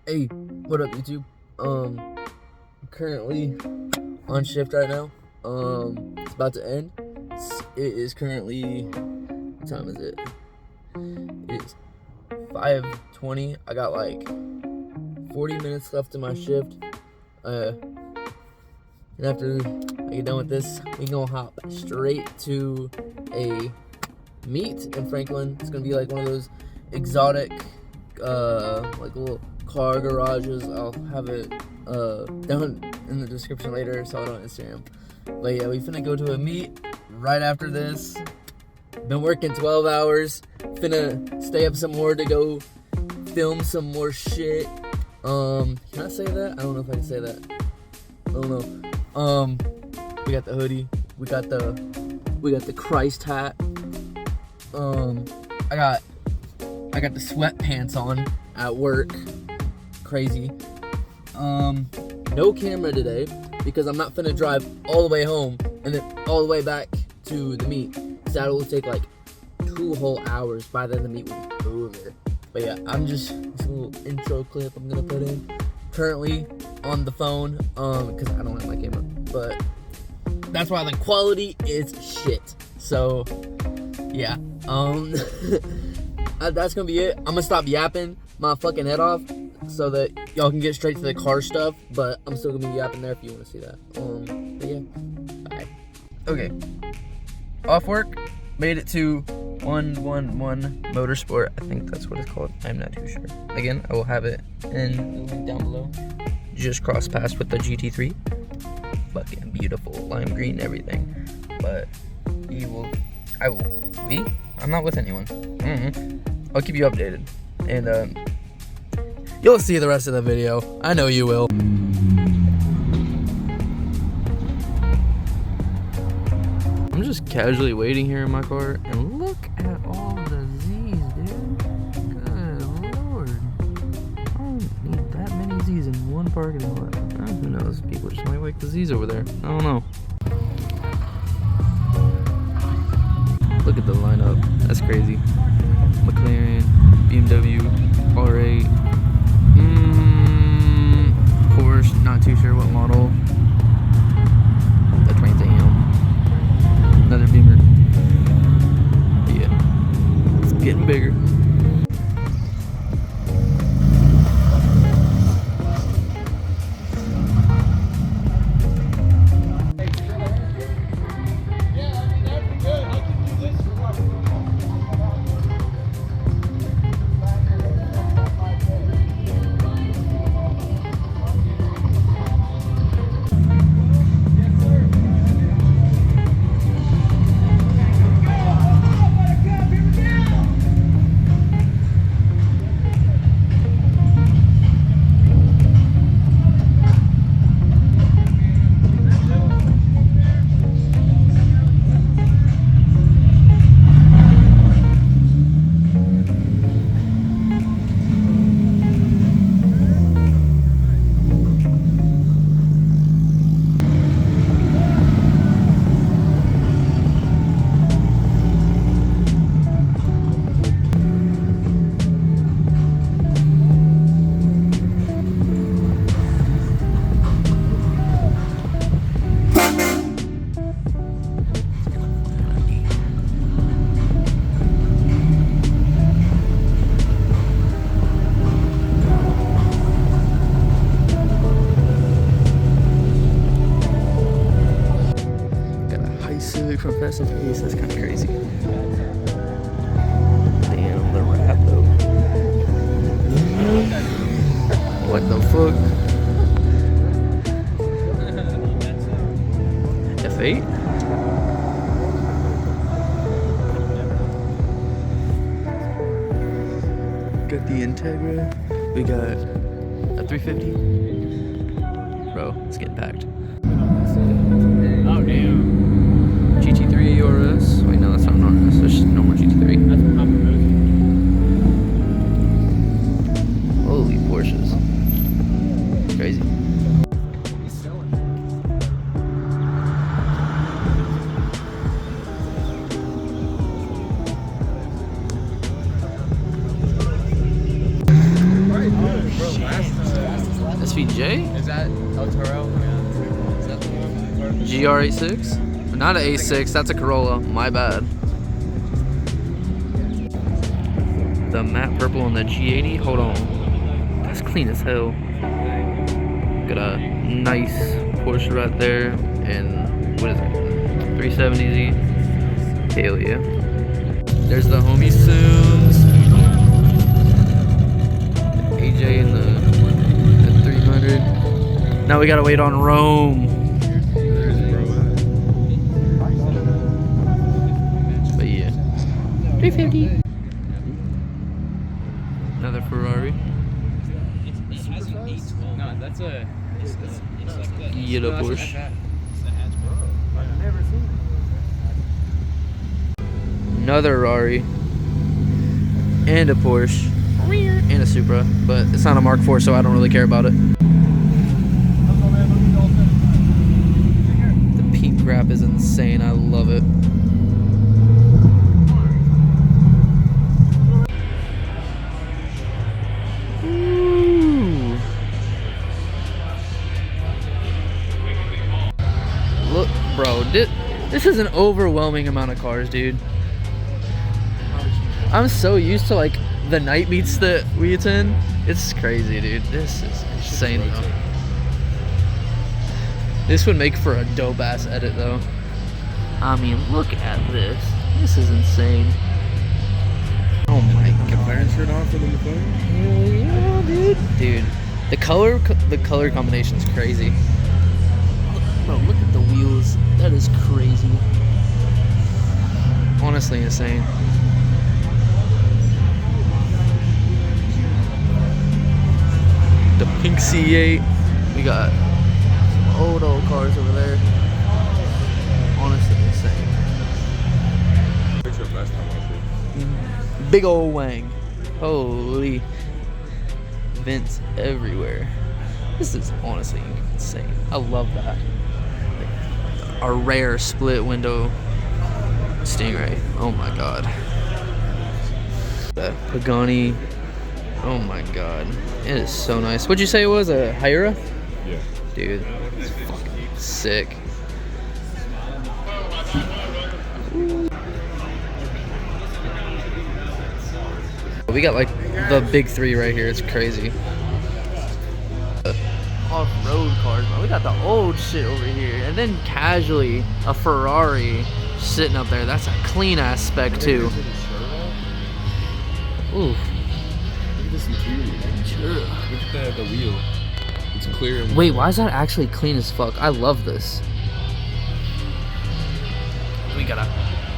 Hey, what up, YouTube? I'm currently on shift right now. It's about to end. It is currently, what time is it? It is 5:20. I got like 40 minutes left in my shift. And after I get done with this, we gonna hop straight to a meet in Franklin. It's gonna be like one of those exotic, like little car garages. I'll have it down in the description later, so on Instagram. But yeah, we finna go to a meet right after this. Been working 12 hours. Finna stay up some more to go film some more shit. Can I say that? I don't know if I can say that. I don't know. We got the hoodie. We got the Christ hat. I got the sweatpants on at work. Crazy. No camera today because I'm not finna drive all the way home and then all the way back to the meet. Cause that will take like 2 whole hours by then the meet will be over. But yeah, this little intro clip I'm gonna put in. Currently on the phone, cause I don't have my camera. But that's why the quality is shit. So yeah. That's gonna be it. I'm gonna stop yapping my fucking head off so that y'all can get straight to the car stuff, but I'm still gonna be yapping there if you want to see that. But yeah, bye. Okay, off work, made it to 111 Motorsport. I think that's what it's called. I'm not too sure. Again, I will have it in the link down below. Just cross paths with the GT3. Fucking beautiful, lime green, everything. But I'm not with anyone. I'll keep you updated, and you'll see the rest of the video. I know you will. I'm just casually waiting here in my car, and look at all the Z's, dude. Good lord. I don't need that many Z's in one parking lot. Who knows? People just might like the Z's over there. I don't know. Look at the lineup. That's crazy. McLaren, BMW, R8, Porche, not too sure what model. The train's another Beamer. Yeah, it's getting bigger. From Fast and Furious, that's kind of crazy. Damn, the rap though. What the fuck? F8? Got the Integra. We got a 350. Bro, it's getting packed. Oh, damn. GT3 RS. Wait, no, that's not an RS. There's just no more GT3. That's a proper road. Holy Porsches. Crazy. Bro, last time. SVJ? Is that El Toro? Yeah. Is that the one? GR86? Not an A6, that's a Corolla. My bad. The matte purple on the G80. Hold on. That's clean as hell. Got a nice Porsche right there. And what is it? 370Z. Hell yeah. There's the homie Sims. AJ in the 300. Now we gotta wait on Rome. But yeah. 350. Another Ferrari. No, that's a. Yellow Porsche. I've never seen it. Another Ferrari. And a Porsche. And a Supra. But it's not a Mark IV, so I don't really care about it. The peep wrap is insane. I love it. Ooh. Look, bro, this is an overwhelming amount of cars, dude. I'm so used to like the night beats that we attend. It's crazy, dude. This is insane though. This would make for a dope ass edit though. I mean, look at this. This is insane. Oh my god. Clarence shirt on for the photo? Hell yeah, dude. Dude, the color combination's crazy. Bro, look at the wheels. That is crazy. Honestly insane. The pink C8. We got old cars over there. Honestly insane. Picture last time I see. Big old wang. Holy. Vents everywhere. This is honestly insane. I love that. A rare split window Stingray. Oh my god. The Pagani. Oh my god. It is so nice. What'd you say it was? A Hyra? Yeah. Dude, it's fucking sick. We got like the big three right here. It's crazy. Off-road cars, bro. We got the old shit over here. And then casually a Ferrari sitting up there. That's a clean ass spec too. Ooh. Look at this interior. Sure. Look at the wheel. It's clear. Wait, why is that actually clean as fuck? I love this. We got a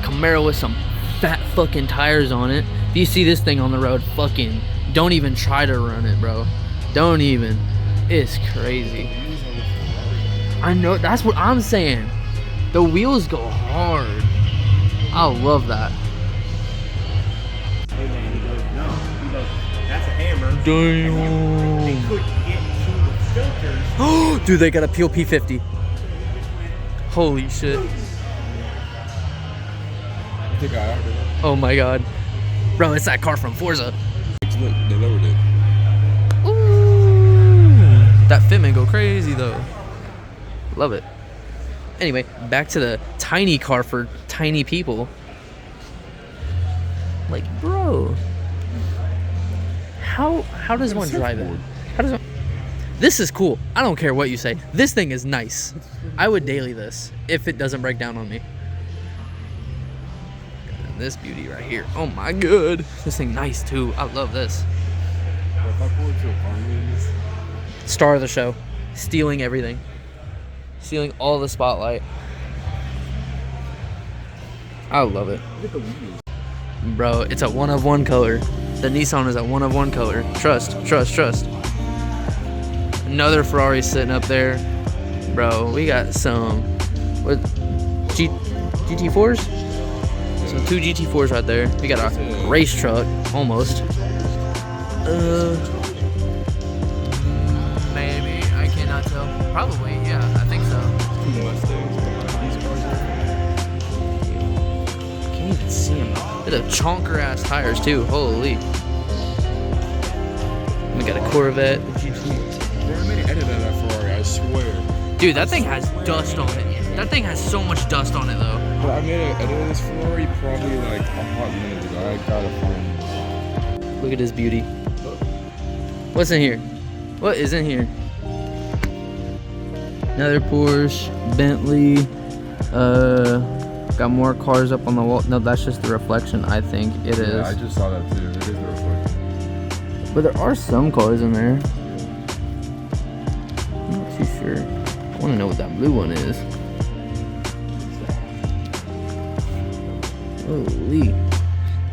Camaro with some fat fucking tires on it. If you see this thing on the road, fucking don't even try to run it, bro. Don't even. It's crazy. I know, that's what I'm saying. The wheels go hard. I love that. Hey man, he goes, no. He goes, that's a hammer. Damn. They couldn't get to the filters. Dude, they got a POP50. Holy shit. I think I ordered it. Oh my god. Bro, it's that car from Forza. Look, they lowered it. Ooh. That fitment go crazy though. Love it. Anyway, back to the tiny car for tiny people. Like, bro. How does one drive it? How does one... This is cool. I don't care what you say. This thing is nice. I would daily this if it doesn't break down on me. And this beauty right here. Oh my god. This thing nice too. I love this. If I pull it to a farm, Star of the show. Stealing everything. Stealing all the spotlight. I love it. look at the wheels. Bro, it's a one of one color. The Nissan is a one of one color. Trust, trust, trust. Another Ferrari sitting up there. Bro, we got some what GT4s? Some 2 GT4s right there. We got a race truck, almost. Maybe, I cannot tell. Probably, yeah, I think so. Can't even see them. They're the chonker ass tires too. Holy. We got a Corvette, a GT. There are many Dude, that thing has dust on it. That thing has so much dust on it though. But I made an edit of this Ferrari probably like a hot minute ago. I gotta find. Look at this beauty. What's in here? What is in here? Another Porsche, Bentley. Got more cars up on the wall. No, that's just the reflection. I think it is. Yeah, I just saw that too. It is the reflection. But there are some cars in there. I'm not too sure. I want to know what that blue one is. Holy.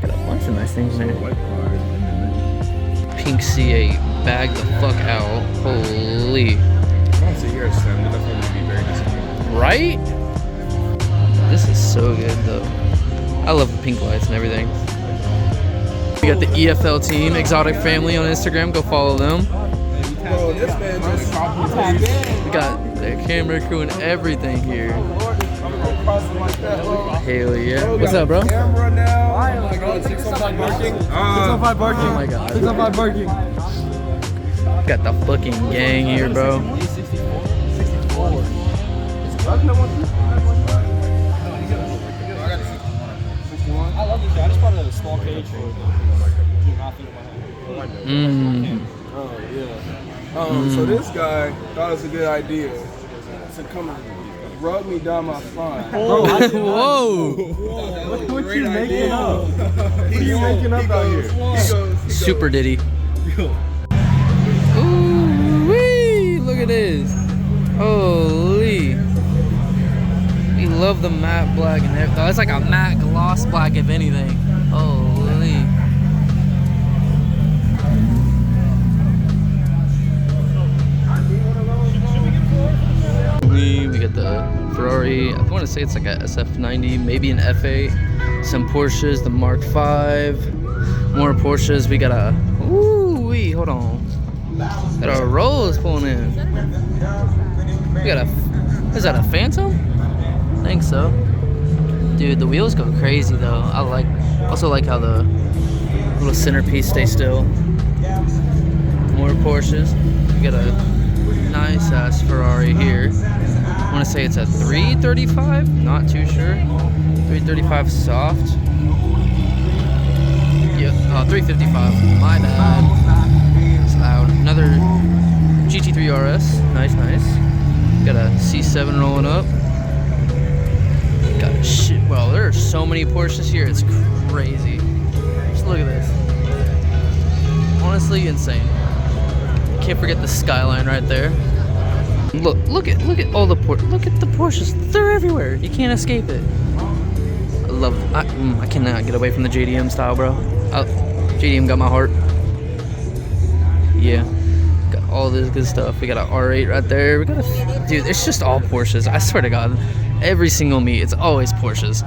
Got a bunch of nice things in there. White cars in the Pink C8. Bag the fuck out. Holy. I don't sit here at 7, but that's gonna be very disappointing. Right? This is so good though. I love the pink lights and everything. We got the EFL team, Exotic Family on Instagram. Go follow them. Bro, this man just We got the camera crew and everything here. Hell yeah. What's up, bro? camera now. Oh my god, 605 barking. 605 barking. Oh my god. 605 barking. Got the fucking gang here, bro. I love this guy. I just bought a small cage for Mmm. Oh yeah. So this guy thought it was a good idea to come and rub me down my spine. Whoa. What you making up? What are you making up out here? Super Diddy. Ooh wee! Look at this. Holy. We love the matte black and everything. Oh, it's like a matte gloss black, if anything. Holy. We get the Ferrari. I want to say it's like a SF90, maybe an F8. Some Porsches, the Mark V. More Porsches. We got a. Ooh wee! Hold on. Got a Rolls pulling in. We got a. Is that a Phantom? I think so. Dude, the wheels go crazy though. I also like how the little centerpiece stays still. More Porsches. We got a nice ass Ferrari here. I want to say it's a 335. Not too sure. 335 soft. Yeah, 355. My bad. It's loud. Another GT3 RS. Nice, nice. Got a C7 rolling up. Got shit. Well, there are so many Porsches here. It's crazy. Just look at this. Honestly, insane. Can't forget the skyline right there. Look at all the look at the Porsches. They're everywhere. You can't escape it. I love. I cannot get away from the JDM style, bro. JDM got my heart. Yeah. Got all this good stuff. We got an R8 right there. We got a dude. It's just all Porsches. I swear to God, every single meet, it's always Porsches.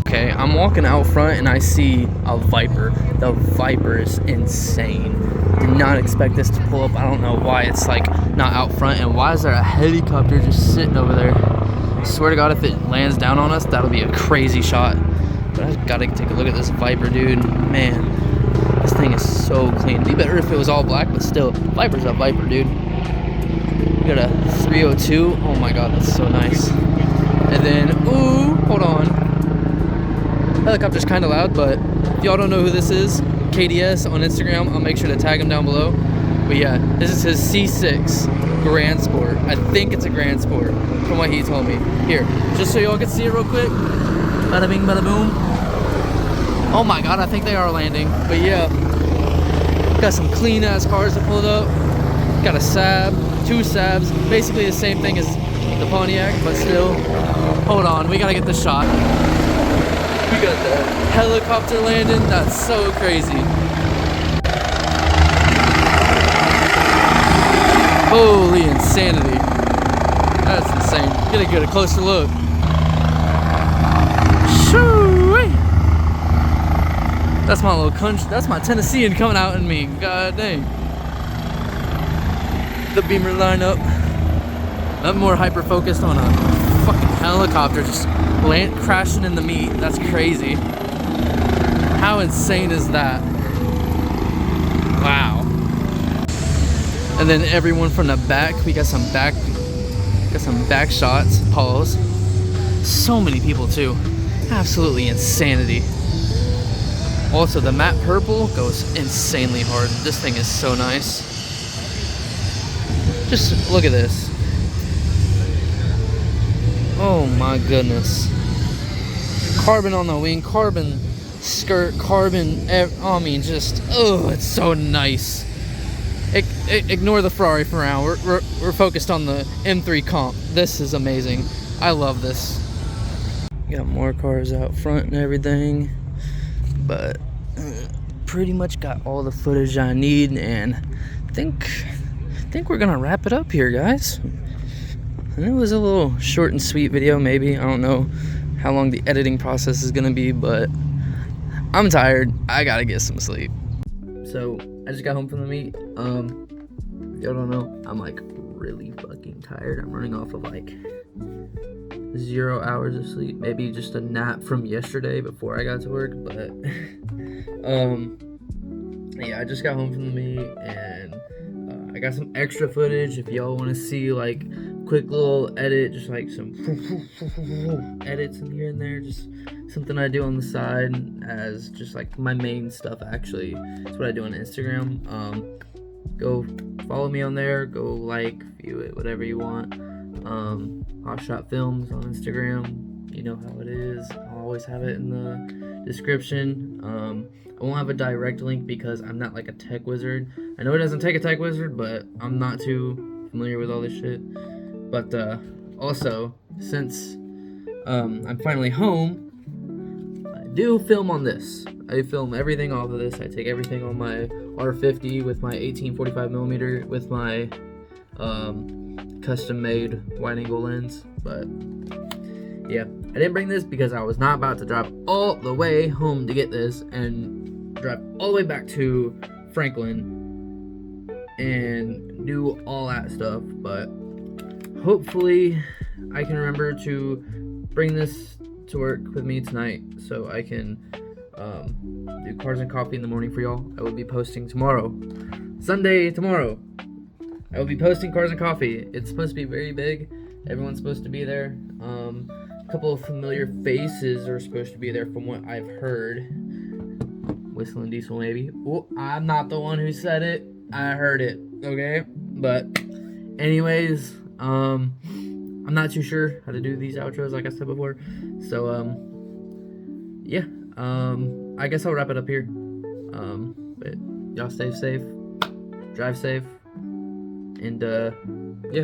Okay, I'm walking out front and I see a Viper. The Viper is insane. Did not expect this to pull up. I don't know why it's like not out front, and why is there a helicopter just sitting over there? I swear to God, if it lands down on us, that'll be a crazy shot. But I gotta take a look at this Viper, dude. Man, this thing is so clean. It'd be better if it was all black, but still, Viper's a Viper, dude. We got a 302. Oh my God, that's so nice. And then, ooh, hold on. Helicopter's kind of loud, but if y'all don't know who this is, KDS on Instagram, I'll make sure to tag him down below. But yeah, this is his C6 Grand Sport. I think it's a Grand Sport from what he told me. Here, just so y'all can see it real quick. Bada bing, bada boom. Oh my God, I think they are landing. But yeah, got some clean ass cars that pulled up. Got a Saab, 2 Saabs, basically the same thing as the Pontiac, but still. Hold on, we gotta get the shot. We got the helicopter landing. That's so crazy. Holy insanity. That's insane. Get a closer look. Shoo-wee. That's my little country. That's my Tennessean coming out in me. God dang. The Beamer lineup. I'm more hyper focused on a fucking helicopter just crashing in the meat. That's crazy. How insane is that? Wow. And then everyone from the back, we got some back Got some back shots, pause. So many people too. Absolutely insanity. Also, the matte purple goes insanely hard. This thing is so nice. Just look at this. Oh my goodness. Carbon on the wing, carbon skirt, carbon, I mean, just, oh, it's so nice. Ignore the Ferrari for now. We're focused on the M3 comp. This is amazing. I love this. Got more cars out front and everything, but pretty much got all the footage I need, and I think we're gonna wrap it up here, guys. And it was a little short and sweet video, maybe. I don't know how long the editing process is gonna be, but I'm tired. I gotta get some sleep. So I just got home from the meet. If y'all don't know, I'm like really fucking tired. I'm running off of like 0 hours of sleep, maybe just a nap from yesterday before I got to work, but yeah, I just got home from the meet, and I got some extra footage if y'all want to see like quick little edit, just like some edits in here and there, just something I do on the side as just like my main stuff. Actually, that's what I do on Instagram. Go follow me on there, go like, view it, whatever you want. Hot Shot Films on Instagram, you know how it is. I'll always have it in the description. I won't have a direct link because I'm not like a tech wizard. I know it doesn't take a tech wizard, but I'm not too familiar with all this shit. But also, since I'm finally home, I do film on this. I film everything off of this. I take everything on my R50 with my 18-45mm with my custom made wide angle lens. But yeah, I didn't bring this because I was not about to drive all the way home to get this and drive all the way back to Franklin and do all that stuff. But hopefully I can remember to bring this to work with me tonight so I can do cars and coffee in the morning for y'all. I will be posting tomorrow, Sunday tomorrow. I will be posting cars and coffee. It's supposed to be very big. Everyone's supposed to be there. A couple of familiar faces are supposed to be there from what I've heard. Whistling Diesel maybe. Oh, I'm not the one who said it. I heard it. Okay, but anyways, I'm not too sure how to do these outros like I said before. So yeah, I guess I'll wrap it up here. But y'all stay safe, drive safe, and yeah.